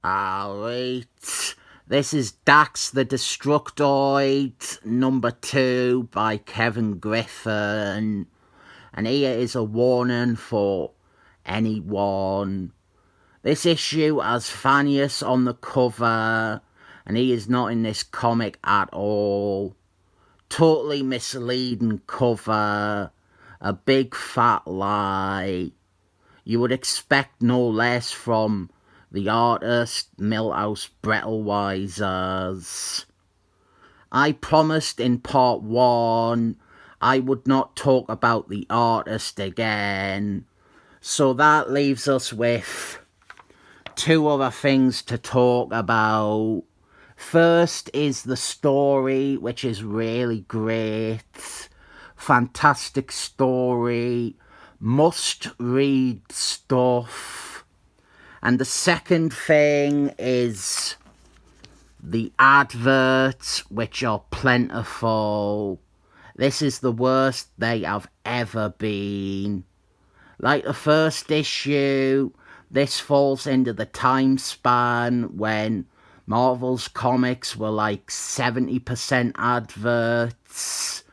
Alright, this is Drax the Destructoid, number 2 by Kevin Giffen, and here is a warning for anyone. This issue has Thanius on the cover, and he is not in this comic at all. Totally misleading cover, a big fat lie. You would expect no less from the artist Milhouse Breitweisers. I promised in part 1 I would not talk about the artist again, so that leaves us with 2 other things to talk about. First is the story, which is really great. Fantastic story, must read stuff. And the second thing is the adverts, which are plentiful. This is the worst they have ever been. Like the first issue, this falls into the time span when Marvel's comics were like 70% adverts.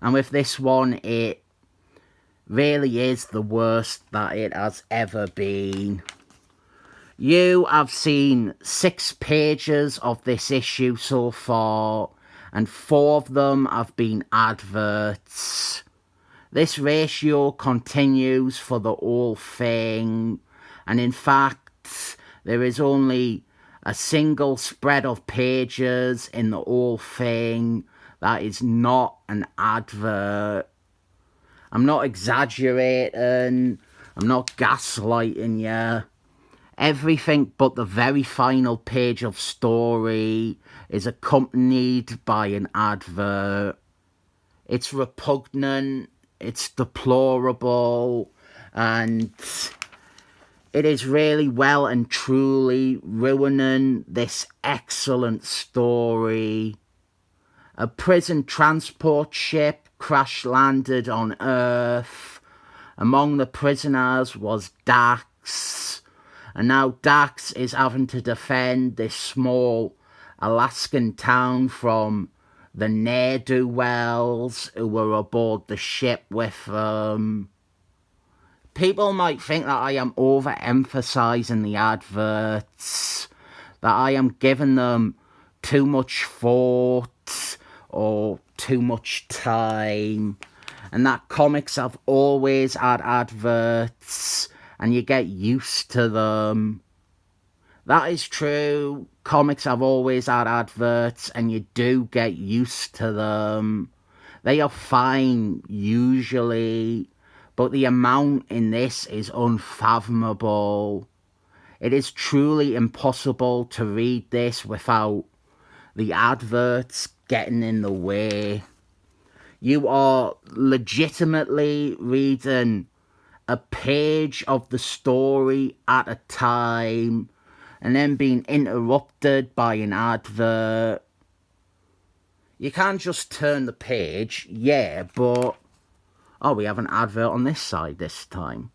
And with this one, it really is the worst that it has ever been. You have seen 6 pages of this issue so far, and 4 of them have been adverts. This ratio continues for the whole thing, and in fact, there is only a single spread of pages in the whole thing that is not an advert. I'm not exaggerating, I'm not gaslighting you. Everything but the very final page of story is accompanied by an advert. It's repugnant, it's deplorable, and it is really well and truly ruining this excellent story. A prison transport ship crash-landed on Earth. Among the prisoners was Drax. And now Drax is having to defend this small Alaskan town from the ne'er-do-wells who were aboard the ship with them. People might think that I am overemphasizing the adverts, that I am giving them too much thought or too much time, and that comics have always had adverts and you get used to them. That is true. Comics have always had adverts and you do get used to them. They are fine, usually, but the amount in this is unfathomable. It is truly impossible to read this without the adverts getting in the way. You are legitimately reading a page of the story at a time and then being interrupted by an advert. You can't just turn the page, yeah, but oh, we have an advert on this side this time.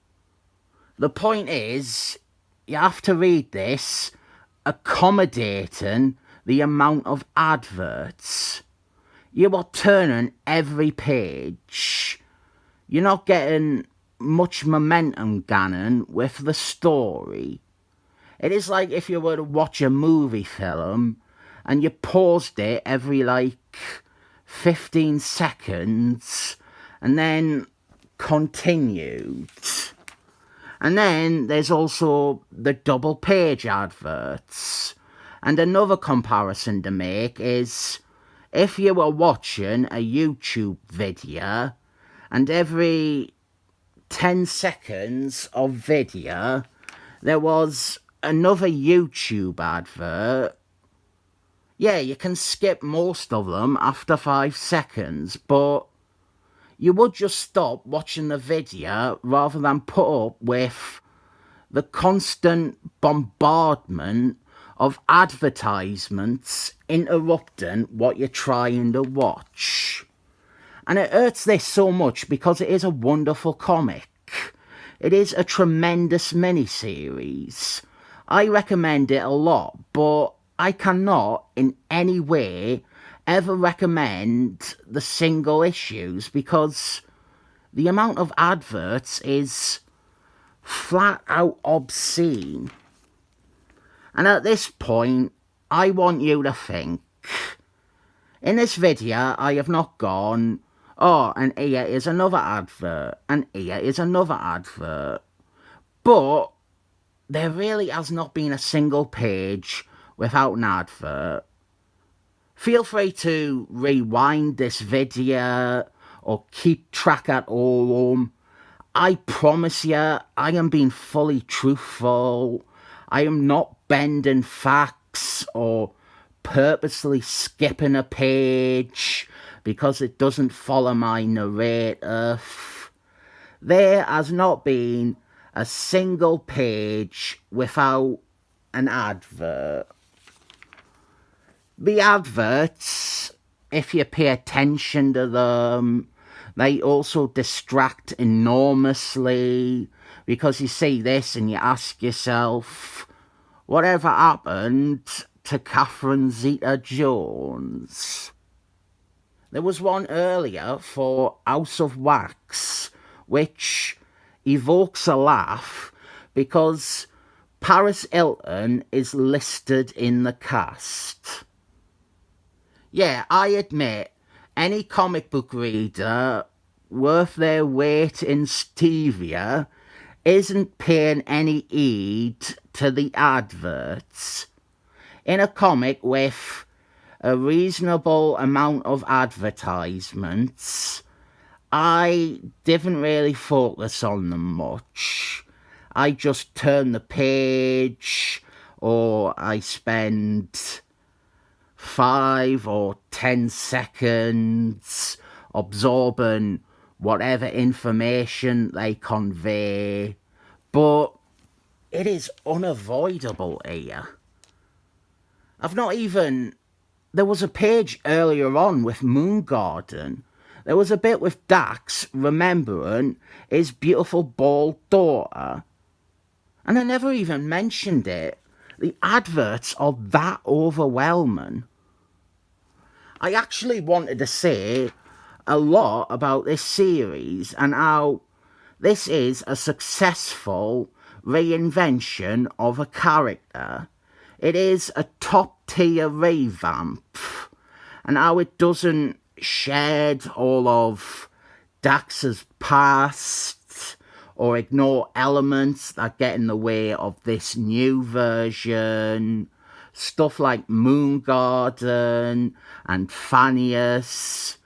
The point is, you have to read this accommodating the amount of adverts. You are turning every page. You're not getting much momentum going with the story. It is like if you were to watch a movie film and you paused it every 15 seconds and then continued. And then there's also the double page adverts. And another comparison to make is if you were watching a YouTube video and every 10 seconds of video there was another YouTube advert. Yeah, you can skip most of them after 5 seconds, but you would just stop watching the video rather than put up with the constant bombardment of advertisements interrupting what you're trying to watch. And it hurts this so much because it is a wonderful comic. It is a tremendous miniseries. I recommend it a lot, but I cannot in any way ever recommend the single issues because the amount of adverts is flat out obscene. And at this point, I want you to think. In this video, I have not gone, oh, and here is another advert, and here is another advert. But there really has not been a single page without an advert. Feel free to rewind this video or keep track at home. I promise you, I am being fully truthful. I am not bending facts or purposely skipping a page because it doesn't follow my narrative. There has not been a single page without an advert. The adverts, if you pay attention to them, they also distract enormously because you see this and you ask yourself, whatever happened to Catherine Zeta-Jones? There was one earlier for House of Wax, which evokes a laugh because Paris Hilton is listed in the cast. Yeah, I admit, any comic book reader worth their weight in stevia isn't paying any heed to the adverts. In a comic with a reasonable amount of advertisements, I didn't really focus on them much. I just turn the page, or I spend 5 or 10 seconds absorbing whatever information they convey, but it is unavoidable here. There was a page earlier on with Moon Garden. There was a bit with Drax remembering his beautiful bald daughter, and I never even mentioned it. The adverts are that overwhelming. I actually wanted to say a lot about this series and how this is a successful reinvention of a character. It is a top-tier revamp, and how it doesn't shed all of Drax's past or ignore elements that get in the way of this new version. Stuff like Moon Garden and Phineas,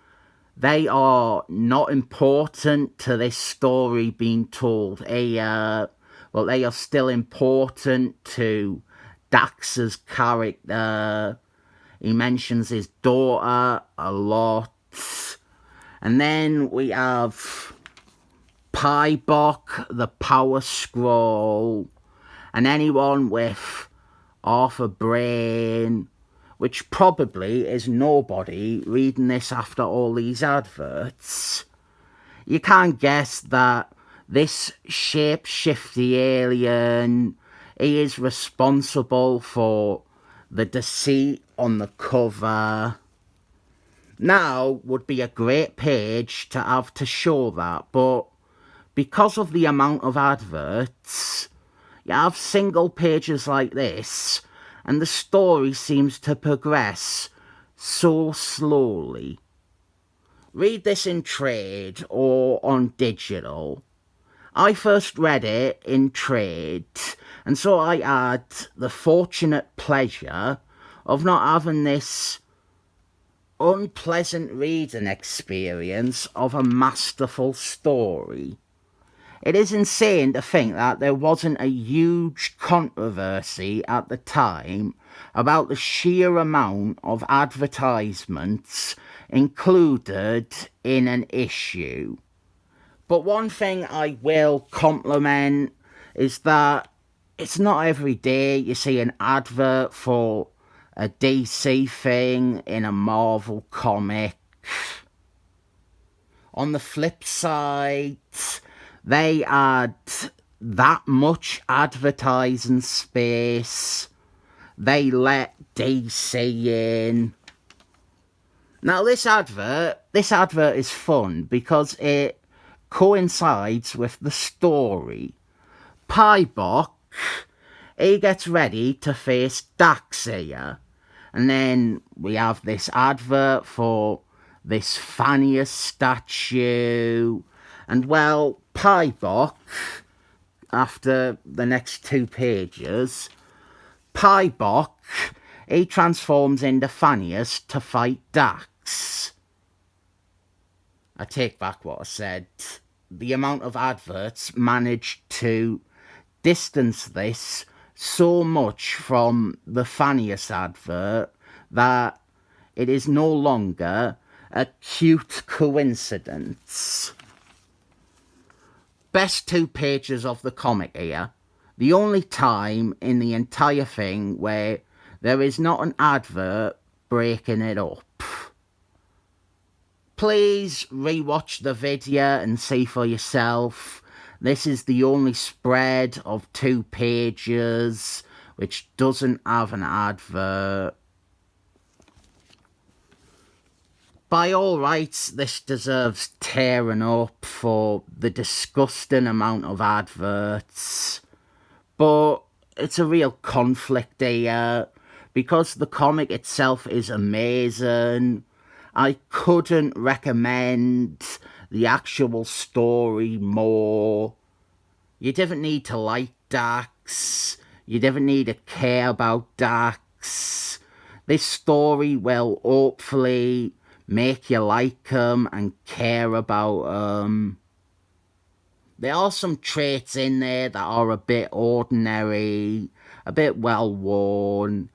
they are not important to this story being told here, but they are still important to Dax's character. He mentions his daughter a lot. And then we have Pybok, the power-skrull, and anyone with half a brain, which probably is nobody reading this after all these adverts. You can't guess that this shape-shifty alien, he is responsible for the deceit on the cover. Now would be a great page to have to show that, but because of the amount of adverts, you have single pages like this, and the story seems to progress so slowly. Read this in trade or on digital. I first read it in trade, and so I had the fortunate pleasure of not having this unpleasant reading experience of a masterful story. It is insane to think that there wasn't a huge controversy at the time about the sheer amount of advertisements included in an issue. But one thing I will compliment is that it's not every day you see an advert for a DC thing in a Marvel comic. On the flip side, they had that much advertising space. They let DC in. Now this advert is fun because it coincides with the story. Pybok, he gets ready to face Drax here. And then we have this advert for this Phineas statue. And well, Pybok, after the next 2 pages, Pybok, he transforms into Phineas to fight Drax. I take back what I said. The amount of adverts managed to distance this so much from the Phineas advert that it is no longer a cute coincidence. Best 2 pages of the comic here. The only time in the entire thing where there is not an advert breaking it up. Please rewatch the video and see for yourself. This is the only spread of 2 pages which doesn't have an advert. By all rights, this deserves tearing up for the disgusting amount of adverts. But it's a real conflict here, because the comic itself is amazing. I couldn't recommend the actual story more. You didn't need to like Drax. You didn't need to care about Drax. This story will hopefully make you like him and care about him. There are some traits in there that are a bit ordinary, a bit well worn,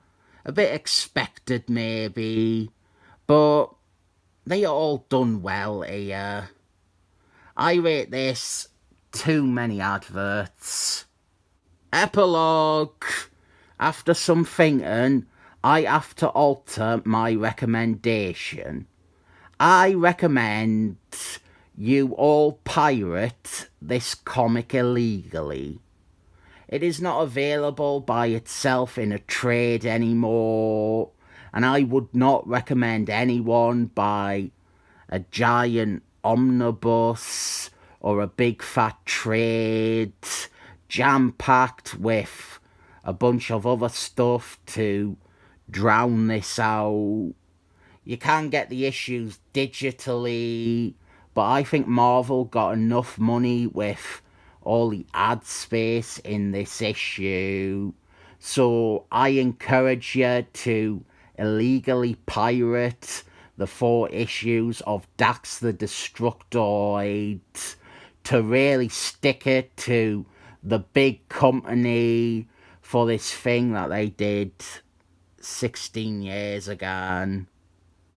a bit expected maybe, but they are all done well here. I rate this too many adverts. Epilogue. After some thinking, I have to alter my recommendation. I recommend you all pirate this comic illegally. It is not available by itself in a trade anymore, and I would not recommend anyone buy a giant omnibus or a big fat trade jam-packed with a bunch of other stuff to drown this out. You can get the issues digitally, but I think Marvel got enough money with all the ad space in this issue. So I encourage you to illegally pirate the 4 issues of Drax the Destructoid, to really stick it to the big company for this thing that they did 16 years ago.